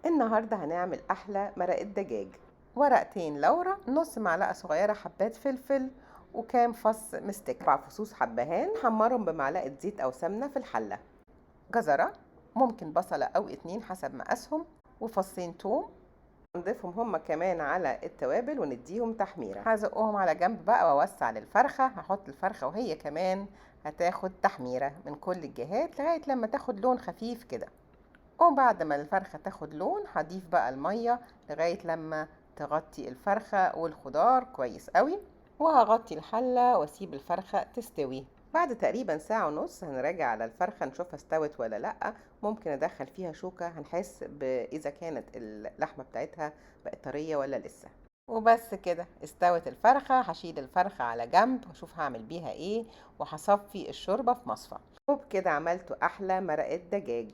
النهاردة هنعمل أحلى مرقة دجاج. ورقتين لورا، نص معلقة صغيرة حبات فلفل، وكام فص مستك، 4 فصوص حبهان حمرهم بمعلقة زيت أو سمنة في الحلة. جزرة، ممكن بصلة أو 2 حسب مقاسهم، وفصين توم. نضيفهم هما كمان على التوابل ونديهم تحميرة. هزقهم على جنب بقى وأوسع للفرخة. هحط الفرخة وهي كمان هتاخد تحميرة من كل الجهات لغاية لما تاخد لون خفيف كده. وبعد ما الفرخة تاخد لون هضيف بقى المية لغاية لما تغطي الفرخة والخضار كويس قوي، وهغطي الحلة واسيب الفرخة تستوي. بعد تقريبا ساعة ونص هنراجع على الفرخة نشوفها استوت ولا لأ. ممكن ادخل فيها شوكة هنحس اذا كانت اللحمة بتاعتها بقت طرية ولا لسه. وبس كده استوت الفرخة. هشيل الفرخة على جنب واشوف هعمل بيها ايه، وهصفي الشوربة في مصفى. وبكده عملت احلى مرقة دجاج.